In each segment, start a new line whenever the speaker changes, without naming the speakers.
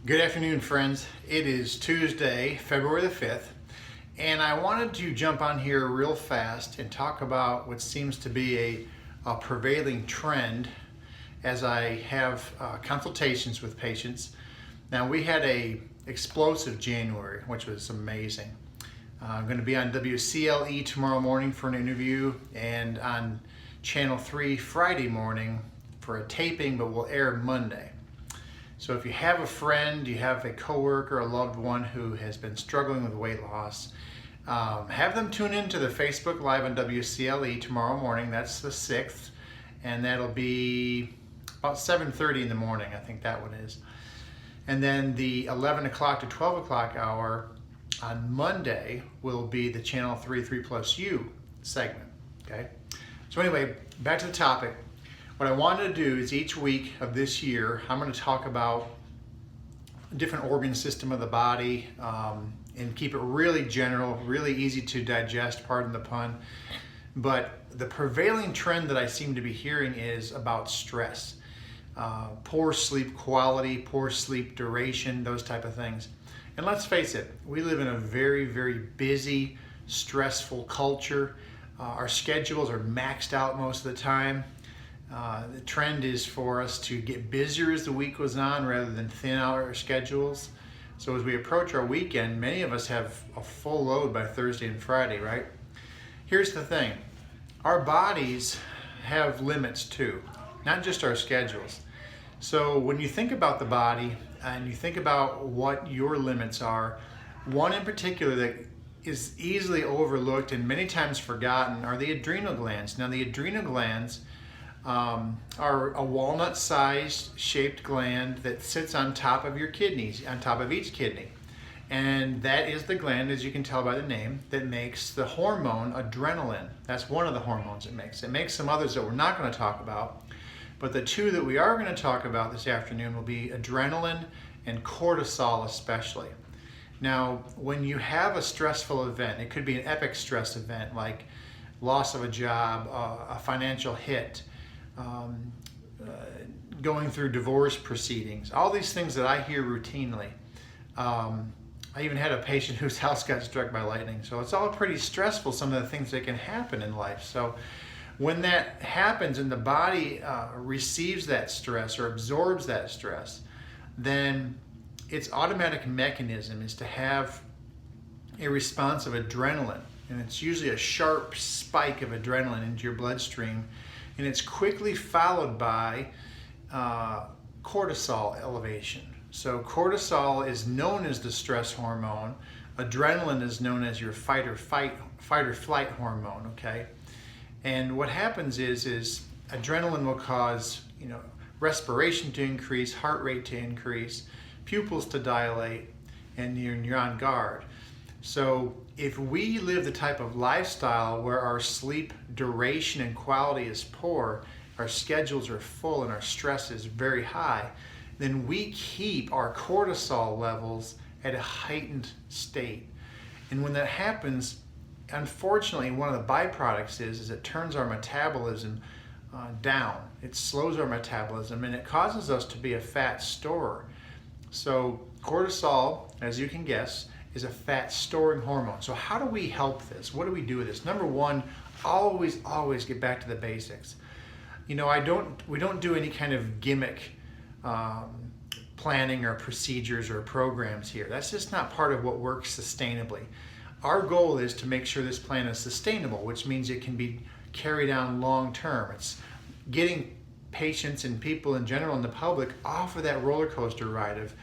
Good afternoon, friends. It is Tuesday, February the 5th, and I wanted to jump on here real fast and talk about what seems to be a prevailing trend as I have consultations with patients. Now, we had a explosive January, which was amazing. I'm going to be on WCLE tomorrow morning for an interview and on Channel 3 Friday morning for a taping, but will air Monday. So if you have a friend, you have a coworker, a loved one who has been struggling with weight loss, have them tune into the Facebook Live on WCLE tomorrow morning. That's the 6th, and that'll be about 7:30 in the morning, I think that one is. And then the 11 o'clock to 12 o'clock hour on Monday will be the Channel 3 3+U segment, okay? So anyway, back to the topic. What I wanted to do is each week of this year, I'm going to talk about a different organ system of the body and keep it really general, really easy to digest, pardon the pun. But the prevailing trend that I seem to be hearing is about stress. Poor sleep quality, poor sleep duration, those type of things. And let's face it, we live in a very, very busy, stressful culture. Our schedules are maxed out most of the time. The trend is for us to get busier as the week goes on rather than thin out our schedules. So as we approach our weekend, many of us have a full load by Thursday and Friday, right? Here's the thing. Our bodies have limits too, not just our schedules. So when you think about the body and you think about what your limits are, one in particular that is easily overlooked and many times forgotten are the adrenal glands. Now the adrenal glands are a walnut-sized shaped gland that sits on top of your kidneys, on top of each kidney. And that is the gland, as you can tell by the name, that makes the hormone adrenaline. That's one of the hormones it makes. It makes some others that we're not going to talk about. But the two that we are going to talk about this afternoon will be adrenaline and cortisol especially. Now, when you have a stressful event, it could be an epic stress event like loss of a job, a financial hit, going through divorce proceedings, all these things that I hear routinely. I even had a patient whose house got struck by lightning. So it's all pretty stressful, some of the things that can happen in life. So when that happens and the body receives that stress or absorbs that stress, then its automatic mechanism is to have a response of adrenaline. And it's usually a sharp spike of adrenaline into your bloodstream. And it's quickly followed by cortisol elevation. So cortisol is known as the stress hormone. Adrenaline is known as your fight or flight hormone, okay? And what happens is adrenaline will cause, respiration to increase, heart rate to increase, pupils to dilate, and you're on guard. So if we live the type of lifestyle where our sleep duration and quality is poor, our schedules are full and our stress is very high, then we keep our cortisol levels at a heightened state. And when that happens, unfortunately, one of the byproducts is it turns our metabolism down. It slows our metabolism and it causes us to be a fat storer. So cortisol, as you can guess, is a fat storing hormone. So how do we help this? What do we do with this? Number one, always get back to the basics. We don't do any kind of gimmick planning or procedures or programs here. That's just not part of what works sustainably. Our goal is to make sure this plan is sustainable, which means it can be carried on long term. It's getting patients and people in general in the public off of that roller coaster ride of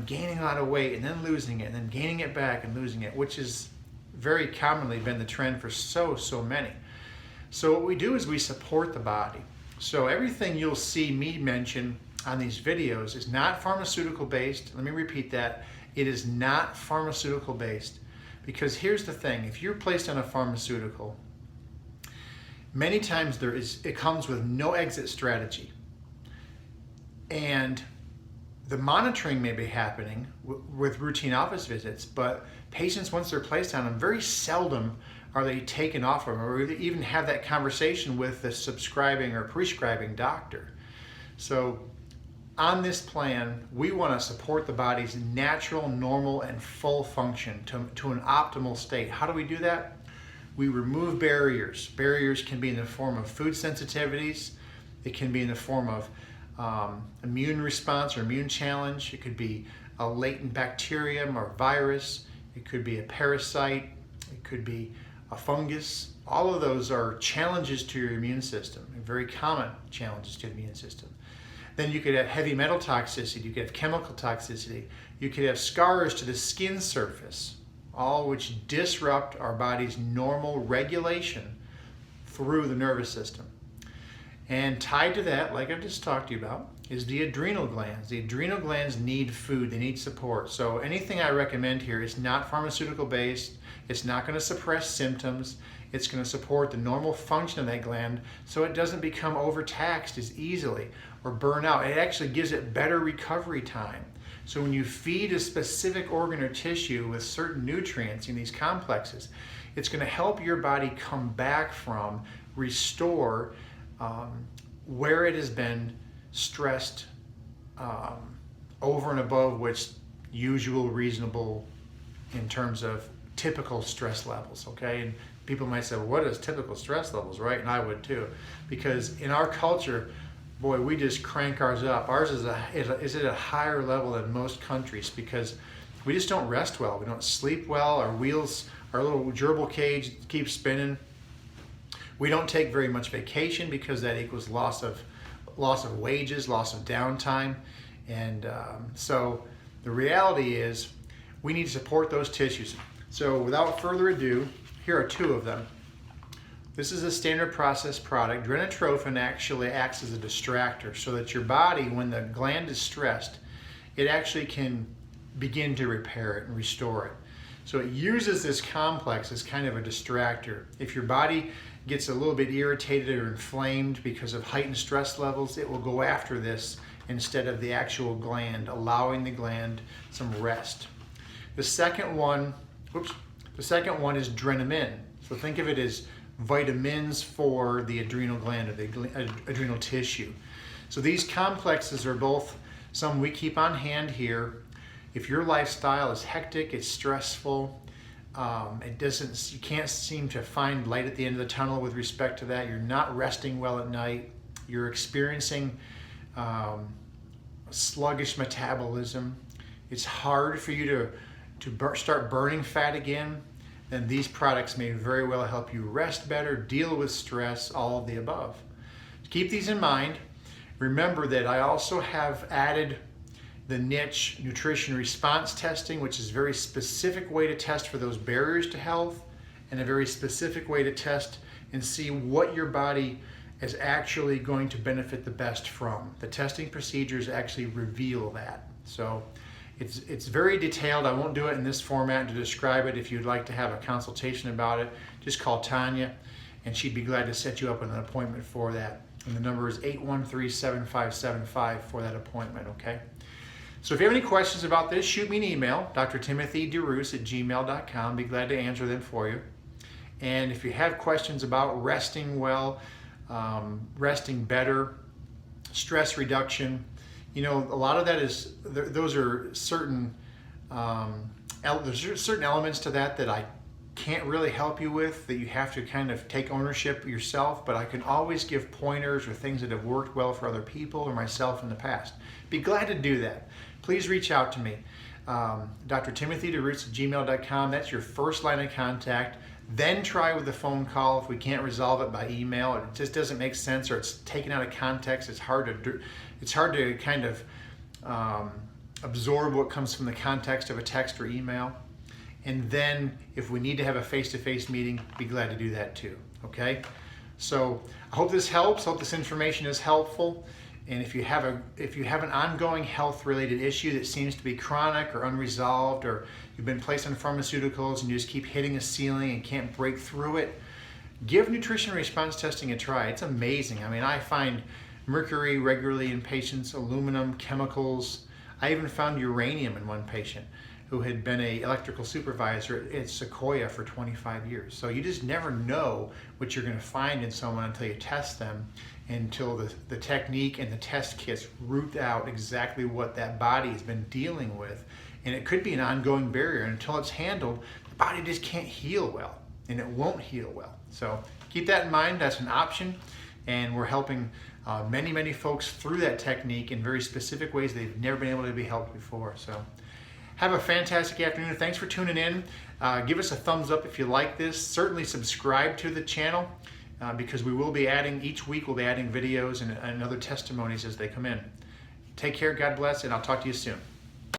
gaining a lot of weight and then losing it and then gaining it back and losing it, which is very commonly been the trend for so many. So what we do is we support the body. So everything you'll see me mention on these videos is not pharmaceutical based. Let me repeat that. It is not pharmaceutical based, because here's the thing. If you're placed on a pharmaceutical, many times it comes with no exit strategy. And the monitoring may be happening with routine office visits, but patients, once they're placed on them, very seldom are they taken off of them or even have that conversation with the subscribing or prescribing doctor. So on this plan, we want to support the body's natural, normal, and full function to an optimal state. How do we do that? We remove barriers. Barriers can be in the form of food sensitivities. It can be in the form of immune response or immune challenge. It could be a latent bacterium or virus. It could be a parasite. It could be a fungus. All of those are challenges to your immune system, and very common challenges to the immune system. Then you could have heavy metal toxicity. You could have chemical toxicity. You could have scars to the skin surface, all which disrupt our body's normal regulation through the nervous system. And tied to that, like I just talked to you about, is the adrenal glands. The adrenal glands need food, they need support. So anything I recommend here is not pharmaceutical based, it's not going to suppress symptoms, it's going to support the normal function of that gland so it doesn't become overtaxed as easily or burn out. It actually gives it better recovery time. So when you feed a specific organ or tissue with certain nutrients in these complexes, it's going to help your body come back from, restore where it has been stressed over and above what's usual, reasonable in terms of typical stress levels, okay? And people might say, well, what is typical stress levels, right? And I would too, because in our culture, boy, we just crank ours up. Ours is at a higher level than most countries because we just don't rest well. We don't sleep well. Our wheels, our little gerbil cage keeps spinning. We don't take very much vacation because that equals loss of wages, loss of downtime. And so the reality is we need to support those tissues. So without further ado, here are two of them. This is a standard process product. Drenatrophin actually acts as a distractor so that your body, when the gland is stressed, it actually can begin to repair it and restore it. So it uses this complex as kind of a distractor. If your body gets a little bit irritated or inflamed because of heightened stress levels, it will go after this instead of the actual gland, allowing the gland some rest. The second one is Drenamin. So think of it as vitamins for the adrenal gland or the adrenal tissue. So these complexes are both some we keep on hand here. If your lifestyle is hectic, it's stressful, you can't seem to find light at the end of the tunnel with respect to that, you're not resting well at night, you're experiencing sluggish metabolism, it's hard for you to start burning fat again, then these products may very well help you rest better, deal with stress, all of the above. Keep these in mind. Remember that I also have added the niche nutrition response testing, which is a very specific way to test for those barriers to health and a very specific way to test and see what your body is actually going to benefit the best from. The testing procedures actually reveal that. So it's very detailed. I won't do it in this format to describe it. If you'd like to have a consultation about it, just call Tanya and she'd be glad to set you up with an appointment for that. And the number is 813-7575 for that appointment, okay? So if you have any questions about this, shoot me an email, drtimothyderoos@gmail.com. Be glad to answer them for you. And if you have questions about resting well, resting better, stress reduction, you know, a lot of that is, those are certain, there's certain elements to that I can't really help you with, that you have to kind of take ownership yourself, but I can always give pointers or things that have worked well for other people or myself in the past. Be glad to do that. Please reach out to me. drtimothyderoos@gmail.com. That's your first line of contact. Then try with a phone call if we can't resolve it by email. It just doesn't make sense or it's taken out of context. It's hard to kind of absorb what comes from the context of a text or email. And then if we need to have a face-to-face meeting, be glad to do that too, okay? So I hope this helps, hope this information is helpful. And if you have an ongoing health-related issue that seems to be chronic or unresolved, or you've been placed on pharmaceuticals and you just keep hitting a ceiling and can't break through it, give nutrition response testing a try. It's amazing. I mean, I find mercury regularly in patients, aluminum, chemicals. I even found uranium in one patient who had been an electrical supervisor at Sequoia for 25 years. So you just never know what you're going to find in someone until you test them. until the technique and the test kits root out exactly what that body has been dealing with. And it could be an ongoing barrier, and until it's handled, the body just can't heal well, and it won't heal well. So keep that in mind. That's an option, and we're helping many folks through that technique in very specific ways they've never been able to be helped before. So have a fantastic afternoon. Thanks for tuning in. Give us a thumbs up if you like this. Certainly subscribe to the channel because we will be adding, each week we'll be adding videos and other testimonies as they come in. Take care, God bless, and I'll talk to you soon.